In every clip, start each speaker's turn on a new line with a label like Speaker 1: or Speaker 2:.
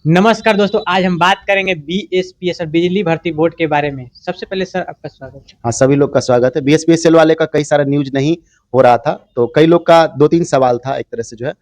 Speaker 1: नमस्कार दोस्तों, आज हम बात करेंगे बीएसपीएस और बिजली भर्ती बोर्ड के बारे में। सबसे पहले सर आपका स्वागत है।
Speaker 2: हाँ, सभी लोग का स्वागत है। बीएसपीएसएल वाले का कई सारा न्यूज नहीं हो रहा था, तो कई लोग का 2-3 सवाल था एक तरह से जो है।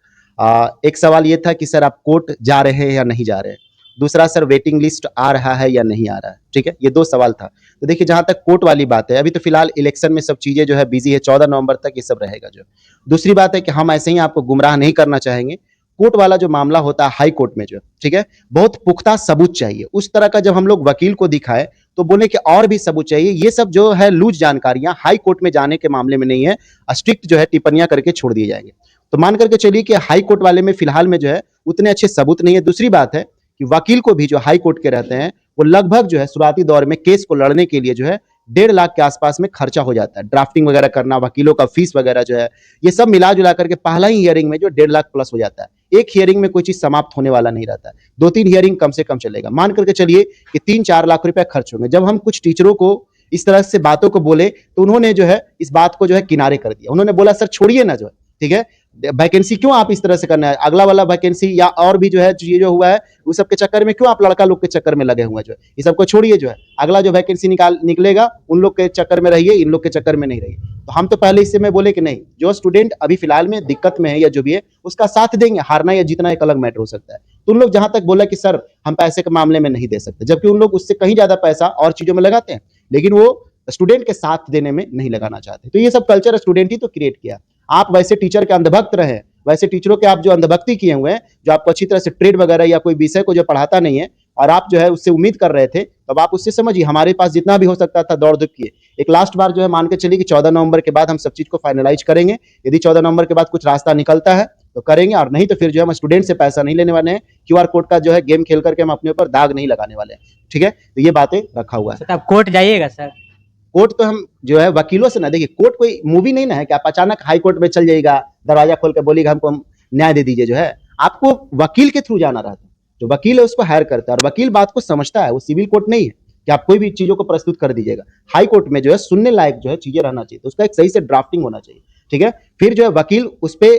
Speaker 2: एक सवाल ये था कि सर आप कोर्ट जा रहे हैं या नहीं जा रहे हैं? दूसरा सर वेटिंग लिस्ट आ रहा है या नहीं आ रहा है? ठीक है, ये 2 सवाल था। तो देखिए जहाँ तक कोर्ट वाली बात है, अभी तो फिलहाल इलेक्शन में सब चीज़ें जो है बिज़ी है, 14 नवंबर तक ये सब रहेगा जो। दूसरी बात है कि हम ऐसे ही आपको गुमराह नहीं करना चाहेंगे। कोर्ट वाला जो मामला होता है हाई कोर्ट में जो, ठीक है, बहुत पुख्ता सबूत चाहिए। उस तरह का जब हम लोग वकील को दिखाए तो बोले कि और भी सबूत चाहिए। ये सब जो है लूज जानकारियां हाई कोर्ट में जाने के मामले में नहीं है, स्ट्रिक्ट जो है टिप्पणियां करके छोड़ दिए जाएंगे। तो मान करके चलिए कि हाई कोर्ट वाले में फिलहाल में जो है उतने अच्छे सबूत नहीं है। दूसरी बात है कि वकील को भी जो हाई कोर्ट के रहते हैं वो लगभग जो है शुरुआती दौर में केस को लड़ने के लिए जो है 1.5 लाख के आसपास में खर्चा हो जाता है। ड्राफ्टिंग वगैरह करना, वकीलों का फीस वगैरह जो है, ये सब मिला जुला करके पहला ही हियरिंग में जो 1.5 लाख प्लस हो जाता है। एक हियरिंग में कोई चीज समाप्त होने वाला नहीं रहता है, 2-3 हियरिंग कम से कम चलेगा। मान करके चलिए कि 3-4 लाख रुपए खर्च होंगे। जब हम कुछ टीचरों को इस तरह से बातों को बोले तो उन्होंने जो है इस बात को जो है किनारे कर दिया। उन्होंने बोला सर छोड़िए ना जो है, ठीक है, वैकेंसी क्यों आप इस तरह से करना है, अगला वाला वैकेंसी या और भी जो है ये जो हुआ है उस सब के चक्कर में क्यों आप लड़का लोग के चक्कर में लगे हुए हैं जो है, ये सबको छोड़िए जो है, अगला जो वैकेंसी निकलेगा उन लोग के चक्कर में रहिए, इन लोग के चक्कर में नहीं रहिए। तो हम तो पहले इससे में बोले कि नहीं, जो स्टूडेंट अभी फिलहाल में दिक्कत में है या जो भी है उसका साथ देंगे, हारना या जीतना एक अलग मैटर हो सकता है। तो उन लोग जहां तक बोला कि सर हम पैसे के मामले में नहीं दे सकते, जबकि उन लोग उससे कहीं ज्यादा पैसा और चीजों में लगाते हैं, लेकिन वो स्टूडेंट के साथ देने में नहीं लगाना चाहते। तो ये सब कल्चर स्टूडेंट ही तो क्रिएट किया। आप वैसे टीचर के अंधभक्त रहे, वैसे टीचरों के आप जो अंधभक्ति किए हुए हैं, जो आपको अच्छी तरह से ट्रेड वगैरह या कोई विषय को जो पढ़ाता नहीं है और आप जो है उससे उम्मीद कर रहे थे, तब आप उससे समझिए हमारे पास जितना भी हो सकता था दौड़ धूप किए। एक लास्ट बार जो है मान के चलिए कि 14 नवंबर के बाद हम सब चीज को फाइनलाइज करेंगे। यदि 14 नवंबर के बाद कुछ रास्ता निकलता है तो करेंगे, और नहीं तो फिर जो है हम स्टूडेंट से पैसा नहीं लेने वाले हैं। क्यूआर कोड का जो है गेम खेल करके हम अपने ऊपर दाग नहीं लगाने वाले हैं, ठीक है। तो ये बातें रखा हुआ है।
Speaker 1: आप कोर्ट जाइएगा सर?
Speaker 2: कोर्ट तो हम जो है वकीलों से ना, देखिए कोर्ट कोई मूवी नहीं ना है कि आप अचानक हाई कोर्ट में चल जाइएगा, दरवाजा खोल के बोलिएगा हमको न्याय दे दीजिए। जो है आपको वकील के थ्रू जाना रहता है, जो वकील है उसको हायर करता है और वकील बात को समझता है। वो सिविल कोर्ट नहीं है कि आप कोई भी चीजों को प्रस्तुत कर दीजिएगा। हाई कोर्ट में जो है सुनने लायक जो है चीजें रहना चाहिए, तो उसका एक सही से ड्राफ्टिंग होना चाहिए, ठीक है। फिर जो है वकील उस पर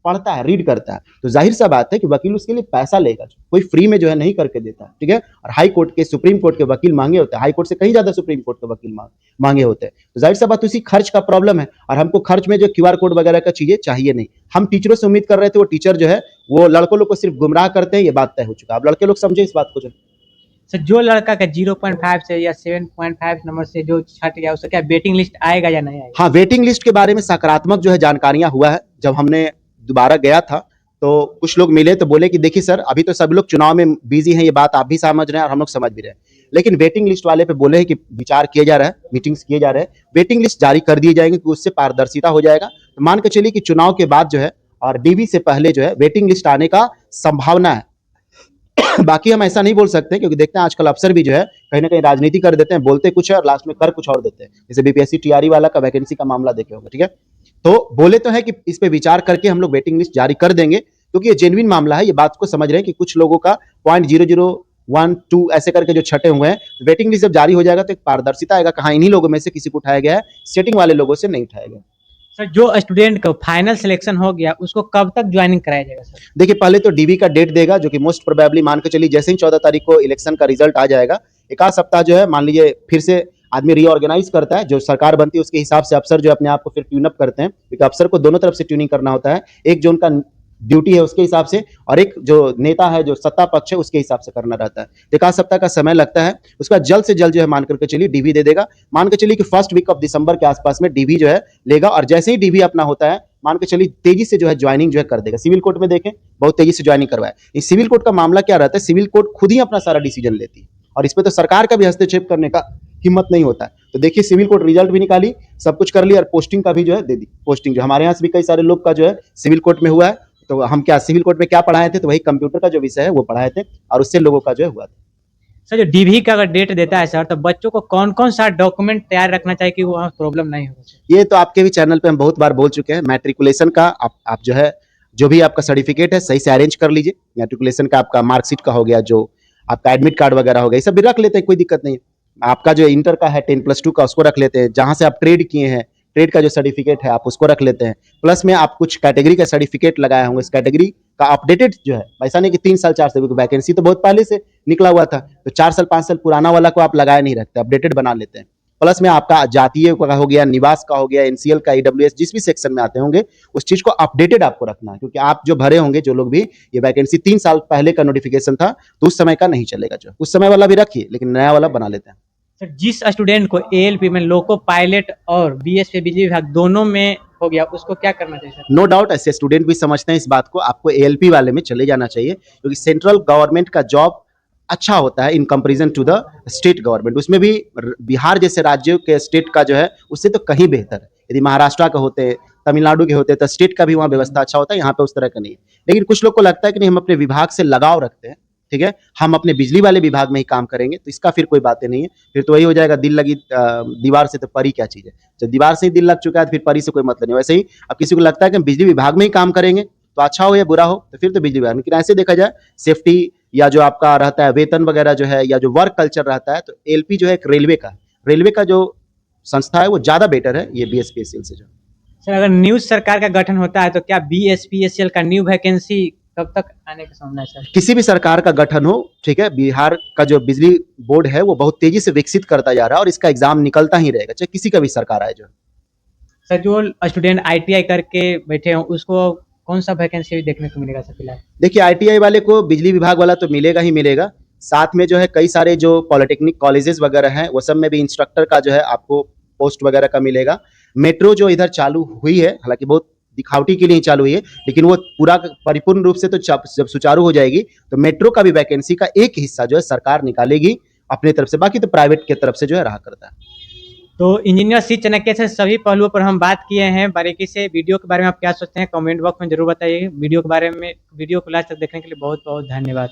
Speaker 2: पढ़ता है, रीड करता है, तो जाहिर सा बात है कि वकील उसके लिए पैसा लेगा, कोई फ्री में जो है नहीं करके देता, ठीक है। और हाई कोर्ट के, सुप्रीम कोर्ट के वकील महंगे होते हैं, हाई कोर्ट से कहीं ज्यादा सुप्रीम कोर्ट के वकील महंगे होते हैं। तो जाहिर सा बात उसी खर्च का प्रॉब्लम है, और हमको खर्च में जो क्यूआर कोड वगैरह का चीजें चाहिए नहीं। हम टीचरों से उम्मीद कर रहे थे, वो टीचर जो है वो लड़कों लोग को सिर्फ गुमराह करते हैं, ये बात तय हो चुका है। अब लड़के लोग समझे इस बात को। जो
Speaker 1: सर जो लड़का का 0.5 से या 7.5 नंबर से जो छट गया उसका क्या वेटिंग लिस्ट आएगा या नहीं आएगा?
Speaker 2: हाँ, वेटिंग लिस्ट के बारे में सकारात्मक जो है जानकारियां हुआ है। जब हमने दोबारा गया था तो कुछ लोग मिले तो बोले कि देखिए सर अभी तो सब लोग चुनाव में बिजी हैं, ये बात आप भी समझ रहे हैं और हम लोग समझ भी रहे हैं, लेकिन वेटिंग लिस्ट वाले पे बोले हैं कि विचार किए जा रहा है, मीटिंग्स किए जा रहे हैं, वेटिंग लिस्ट जारी कर दिए जाएंगे, कि उससे पारदर्शिता हो जाएगा। तो मान के चलिए कि चुनाव के बाद जो है और डीवी से पहले जो है वेटिंग लिस्ट आने का संभावना है। बाकी हम ऐसा नहीं बोल सकते, क्योंकि देखते हैं आजकल अफसर भी जो है कहीं ना कहीं राजनीति कर देते हैं, बोलते कुछ है और लास्ट में कर कुछ और देते हैं। जैसे बीपीएससी टीआरई वाला का वैकेंसी का मामला देखे होंगे, ठीक है। तो बोले तो है कि इस पे विचार करके हम लोग वेटिंग लिस्ट जारी कर देंगे, क्योंकि ये जेन्युइन मामला है। ये बात को समझ रहे हैं कि कुछ लोगों का 0.0012 ऐसे करके जो छटे हुए हैं, वेटिंग लिस्ट जब जारी हो जाएगा तो एक पारदर्शिता आएगा, कहाँ इन्हीं लोगों में से किसी को उठाया गया है, सेटिंग वाले लोगों से नहीं उठाया गया।
Speaker 1: सर जो स्टूडेंट का फाइनल सिलेक्शन हो गया उसको कब तक ज्वाइनिंग कराया जाएगा सर?
Speaker 2: देखिए पहले तो डीवी का डेट देगा, जो कि मोस्ट प्रोबेबली मान के चलिए जैसे ही 14 तारीख को इलेक्शन का रिजल्ट आ जाएगा, एक आध सप्ताह जो है मान लीजिए फिर से आदमी रीऑर्गेनाइज करता है, जो सरकार बनती है उसके हिसाब से अफसर जो अपने आप को फिर ट्यून अप करते हैं, क्योंकि अफसर को दोनों तरफ से ट्यूनिंग करना होता है। एक जो उनका ड्यूटी है उसके हिसाब से, और एक जो नेता है जो सत्ता पक्ष है उसके हिसाब से करना रहता है। एक आध सप्ताह का समय लगता है। उसके बाद जल्द से जल्द जो है मान करके चलिए डीवी दे देगा। मान के चलिए कि फर्स्ट वीक ऑफ दिसंबर के आसपास में डीवी जो है लेगा, और जैसे ही डीवी अपना होता है मान के चलिए तेजी से जो है ज्वाइनिंग जो है कर देगा। सिविल कोर्ट में देखें बहुत तेजी से ज्वाइनिंग करवाए। इस सिविल कोर्ट का मामला क्या रहता है, सिविल कोर्ट खुद ही अपना सारा डिसीजन लेती है, और इसमें तो सरकार का भी हस्तक्षेप करने का हिम्मत नहीं होता है। तो देखिए सिविल कोर्ट रिजल्ट भी निकाली, सब कुछ कर लिया, और पोस्टिंग का भी जो है दे दी। पोस्टिंग जो हमारे यहाँ से भी कई सारे लोग का जो है सिविल कोर्ट में हुआ है। तो हम क्या सिविल कोर्ट में क्या पढ़ाए थे, तो वही कंप्यूटर का जो विषय है वो पढ़ाए थे, और उससे लोगों का जो है हुआ था।
Speaker 1: सर जो डीवी का अगर डेट देता है सर, तो बच्चों को कौन कौन सा डॉक्यूमेंट तैयार रखना चाहिए कि वहाँ प्रॉब्लम नहीं हो?
Speaker 2: ये तो आपके भी चैनल पे हम बहुत बार बोल चुके हैं। मैट्रिकुलेशन का आप जो है जो भी आपका सर्टिफिकेट है सही से अरेंज कर लीजिए। मैट्रिकुलेशन का आपका मार्कशीट का हो गया, जो आपका एडमिट कार्ड वगैरह हो गया, ये सब भी रख लेते हैं, कोई दिक्कत नहीं है। आपका जो इंटर का है 10+2 का उसको रख लेते हैं। जहां से आप ट्रेड किए हैं, ट्रेड का जो सर्टिफिकेट है आप उसको रख लेते हैं, प्लस में आप कुछ कैटेगरी का सर्टिफिकेट लगाए होंगे, इस कैटेगरी का अपडेटेड जो है, ऐसा नहीं कि 3 साल 4 साल, क्योंकि वैकेंसी तो बहुत पहले से निकला हुआ था, तो 4 साल 5 साल पुराना वाला को आप लगाए नहीं रखते, अपडेटेड बना लेते हैं। प्लस में आपका जातीय का हो गया, निवास का हो गया, एनसीएल का, ईडब्ल्यूएस, जिस भी सेक्शन में आते होंगे उस चीज को अपडेटेड आपको रखना है, क्योंकि आप जो भरे होंगे, जो लोग भी, ये वैकेंसी 3 साल पहले का नोटिफिकेशन था, तो उस समय का नहीं चलेगा, जो उस समय वाला भी रखिए, लेकिन नया वाला बना लेते हैं।
Speaker 1: सर जिस स्टूडेंट को एएलपी में लोको पायलट और बीएसपी बिजली विभाग दोनों में हो गया, उसको क्या करना चाहिए सर?
Speaker 2: नो डाउट ऐसे स्टूडेंट भी समझते हैं इस बात को, आपको एएलपी वाले में चले जाना चाहिए, क्योंकि सेंट्रल गवर्नमेंट का जॉब अच्छा होता है in comparison to the state government, उसमें भी बिहार जैसे राज्यों के स्टेट का जो है उससे तो कहीं बेहतर है। यदि महाराष्ट्र का होते, तमिलनाडु के होते, तो स्टेट का भी वहाँ व्यवस्था अच्छा होता है, यहाँ पे उस तरह का नहीं है। लेकिन कुछ लोग को लगता है कि नहीं, हम अपने विभाग से लगाव रखते हैं, ठीक है, हम अपने बिजली वाले विभाग में ही काम करेंगे, तो इसका फिर कोई बातें नहीं है, फिर तो वही हो जाएगा, दिल लगी दीवार से तो परी क्या चीज है, जब दीवार से ही दिल लग चुका है तो फिर परी से कोई मतलब नहीं। वैसे ही अब किसी को लगता है कि हम बिजली विभाग में ही काम करेंगे, तो अच्छा हो या बुरा हो, तो फिर तो बिजली विभाग में। लेकिन ऐसे देखा जाए, सेफ्टी या जो आपका रहता है वेतन वगैरह जो है, या जो वर्क कल्चर रहता है, तो एलपी जो है एक रेलवे का जो संस्था है वो ज्यादा बेटर है ये बीएसपीएसएल से। जो
Speaker 1: सर अगर न्यू सरकार का गठन होता है तो क्या बीएसपीएसएल का न्यू वैकेंसी कब तक आने का संभावना है सर?
Speaker 2: किसी भी सरकार का गठन हो, ठीक है, बिहार का जो बिजली बोर्ड है वो बहुत तेजी से विकसित करता जा रहा है, और इसका एग्जाम निकलता ही रहेगा, चाहे किसी का भी सरकार आए। जो
Speaker 1: सर जो स्टूडेंट आईटीआई करके बैठे हो उसको कौन सा वैकेंसी देखने को मिलेगा सर फिलहाल?
Speaker 2: देखिए, आईटीआई वाले को बिजली विभाग वाला तो मिलेगा ही मिलेगा, साथ में जो है कई सारे जो पॉलिटेक्निक कॉलेजेस वगैरह हैं वो सब में भी इंस्ट्रक्टर का जो है आपको पोस्ट वगैरह का मिलेगा। मेट्रो जो इधर चालू हुई है, हालांकि बहुत दिखावटी के लिए चालू हुई है, लेकिन वो पूरा परिपूर्ण रूप से तो जब सुचारू हो जाएगी तो मेट्रो का भी वैकेंसी का एक हिस्सा जो है सरकार निकालेगी अपनी तरफ से, बाकी तो प्राइवेट की तरफ से जो है रहा करता है।
Speaker 1: तो इंजीनियर सी चाणक्य से सभी पहलुओं पर हम बात किए हैं बारीकी से। वीडियो के बारे में आप क्या सोचते हैं कमेंट बॉक्स में जरूर बताइए। वीडियो के बारे में, वीडियो को लास्ट तक देखने के लिए बहुत बहुत धन्यवाद।